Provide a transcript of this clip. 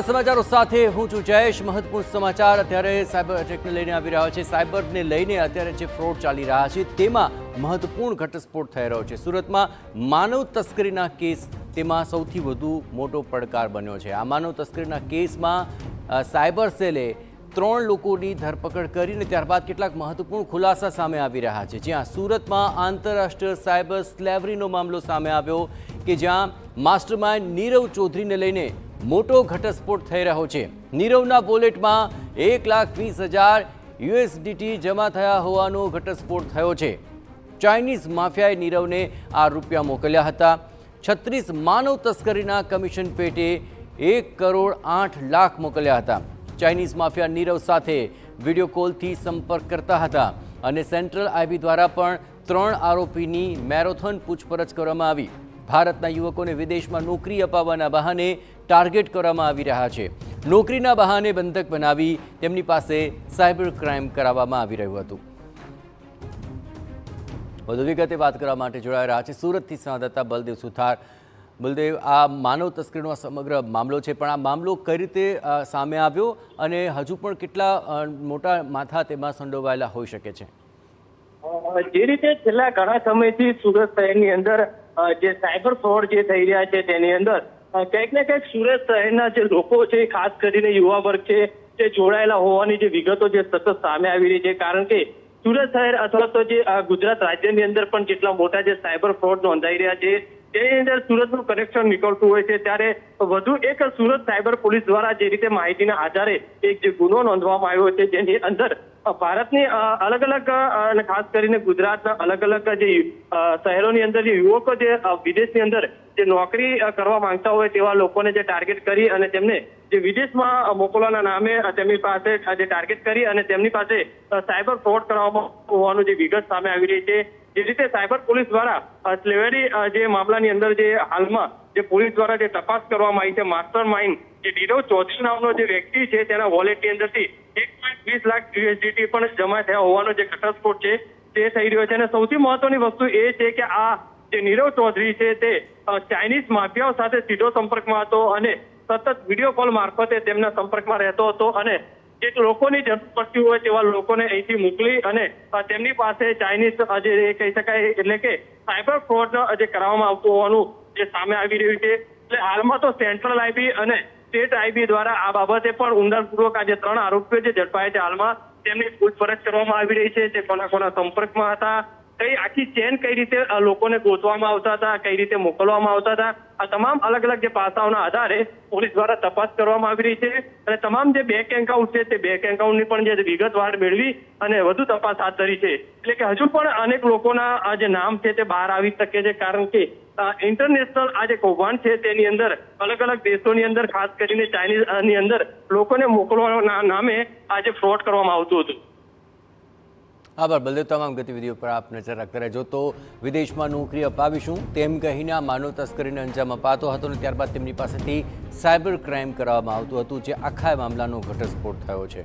નમસ્કાર સમાચારો સાથે હું છું જયેશ। મહત્વપૂર્ણ સમાચાર અત્યારે સાયબર અટેકને લઈને આવી રહ્યા છે। સાયબરને લઈને અત્યારે જે ફ્રોડ ચાલી રહ્યા છે તેમાં મહત્વપૂર્ણ ઘટસ્ફોટ થઈ રહ્યો છે। સુરતમાં માનવ તસ્કરીના કેસ તેમાં સૌથી વધુ મોટો પડકાર બન્યો છે। આ માનવ તસ્કરીના કેસમાં સાયબર સેલે 3 લોકોની ધરપકડ કરીને ત્યારબાદ કેટલાક મહત્વપૂર્ણ ખુલાસા સામે આવી રહ્યા છે। જ્યાં સુરતમાં આંતરરાષ્ટ્રીય સાયબર સ્લેવરીનો મામલો સામે આવ્યો કે જ્યાં માસ્ટરમાઇન્ડ નીરવ ચૌધરીને લઈને મોટો ઘટસ્ફોટ થઈ રહ્યો છે। નીરવના વોલેટમાં 1,20,000 USDT જમા થયા હોવાનો ઘટસ્ફોટ થયો છે। ચાઇનીઝ માફિયાએ નીરવને આ રૂપિયા મોકલ્યા હતા। 36 માનવ તસ્કરીના કમિશન પેટે 1,08,00,000 મોકલ્યા હતા। ચાઇનીઝ માફિયા નીરવ સાથે વિડીયો કોલથી સંપર્ક કરતા હતા અને સેન્ટ્રલ આઈબી દ્વારા પણ 3 આરોપીની મેરેથોન પૂછપરછ કરવામાં આવી। ભારતના યુવકોને વિદેશમાં નોકરી અપાવવાના બહાને ટાર્ગેટ કરવામાં આવી રહ્યા છે। નોકરીના બહાને બંધક બનાવી તેમની પાસે સાયબર ક્રાઇમ કરાવવામાં આવી રહ્યું હતું। વધુ વિગતે વાત કરવા માટે જોડાઈ રહ્યા છે સુરતથી સંવાદદાતા બલદેવ સુથાર। બલદેવ, આ માનવ તસ્કરીનો સમગ્ર મામલો છે, પણ આ મામલો કઈ રીતે સામે આવ્યો અને હજુ પણ કેટલા મોટા માથા તેમાં સંડોવાયેલા હોઈ શકે છે? જે રીતે છેલ્લા ઘણા સમયથી સુરત શહેરની અંદર જે સાયબર ફ્રોડ જે થઈ રહ્યા છે તેની અંદર કંઈક ને કંઈક સુરત શહેરના જે લોકો છે, ખાસ કરીને યુવા વર્ગ છે, જે જોડાયેલા હોવાની જે વિગતો જે સતત સામે આવી રહી છે। કારણ કે સુરત શહેર અથવા તો જે ગુજરાત રાજ્યની અંદર પણ જેટલા મોટા જે સાયબર ફ્રોડ નોંધાઈ રહ્યા છે તેની અંદર સુરતનું કનેક્શન નીકળતું હોય છે। ત્યારે વધુ એક સુરત સાયબર પોલીસ દ્વારા જે રીતે માહિતીના આધારે એક જે ગુનો નોંધવામાં આવ્યો છે, જેની અંદર ભારતની અલગ અલગ અને ખાસ કરીને ગુજરાતના અલગ અલગ જે શહેરોની અંદર જે યુવકો જે વિદેશની અંદર જે નોકરી કરવા માંગતા હોય તેવા લોકોને જે ટાર્ગેટ કરી અને તેમને જે વિદેશમાં મોકલવાના નામે તેમની પાસે જે ટાર્ગેટ કરી અને તેમની પાસે સાયબર ફ્રોડ કરવામાં હોવાનું જે વિગત સામે આવી રહી છે। જે રીતે સાયબર પોલીસ દ્વારા સ્લેવરી જે મામલાની અંદર જે હાલમાં જે પોલીસ દ્વારા જે તપાસ કરવામાં આવી છે, માસ્ટર માઇન્ડ જે નીરવ ચૌધરી નામનો જે વ્યક્તિ છે તેના વોલેટની અંદરથી 1,20,00,000 USDT પણ જમા થયા હોવાનો જે ઘટસ્ફોટ છે તે થઈ રહ્યો છે। અને સૌથી મહત્વની વસ્તુ એ છે કે આ જે નીરવ ચૌધરી છે તે ચાઇનીઝ માફિયાઓ સાથે સીધો સંપર્કમાં હતો અને સતત વિડીયો કોલ મારફતે તેમના સંપર્કમાં રહેતો હતો અને જે લોકોની જરૂર પડતી હોય તેવા લોકોને અહીંથી મોકલી અને તેમની પાસે ચાઇનીઝ જે કહી શકાય એટલે કે સાયબર ફ્રોડ જે કરવામાં આવતું હોવાનું જે સામે આવી રહ્યું છે। એટલે હાલમાં તો સેન્ટ્રલ આઈબી અને સ્ટેટ આઈબી દ્વારા આ બાબતે પણ ઊંડાણપૂર્વક આ જે 3 આરોપીઓ જે ઝડપાયા છે હાલમાં તેમની પૂછપરછ કરવામાં આવી રહી છે। તે કોના સંપર્કમાં હતા, કઈ આખી ચેન કઈ રીતે લોકોને ગોતવામાં આવતા હતા, કઈ રીતે મોકલવામાં આવતા હતા, આ તમામ અલગ અલગ જે પાસાઓના આધારે પોલીસ દ્વારા તપાસ કરવામાં આવી રહી છે। અને તમામ જે બેંક એકાઉન્ટ છે તે બેંક એકાઉન્ટની પણ જે વિગતવાર મેળવી અને વધુ તપાસ હાથ ધરી છે। એટલે કે હજુ પણ અનેક લોકોના આ જે નામ છે તે બહાર આવી શકે છે, કારણ કે ઇન્ટરનેશનલ આ જે કૌભાંડ છે તેની અંદર અલગ અલગ દેશોની અંદર ખાસ કરીને ચાઇનીઝની અંદર લોકોને મોકલવાના નામે આ જે ફ્રોડ કરવામાં આવતું હતું। આભાર બલદેવ। તમામ ગતિવિધિઓ પર આપ નજર રાખતા રહેજો। તો વિદેશમાં નોકરી અપાવીશું તેમ કહીને આ માનવ તસ્કરીને અંજામ અપાતો હતો અને ત્યારબાદ તેમની પાસેથી સાયબર ક્રાઇમ કરવામાં આવતું હતું, જે આખા મામલાનો ઘટસ્ફોટ થયો છે।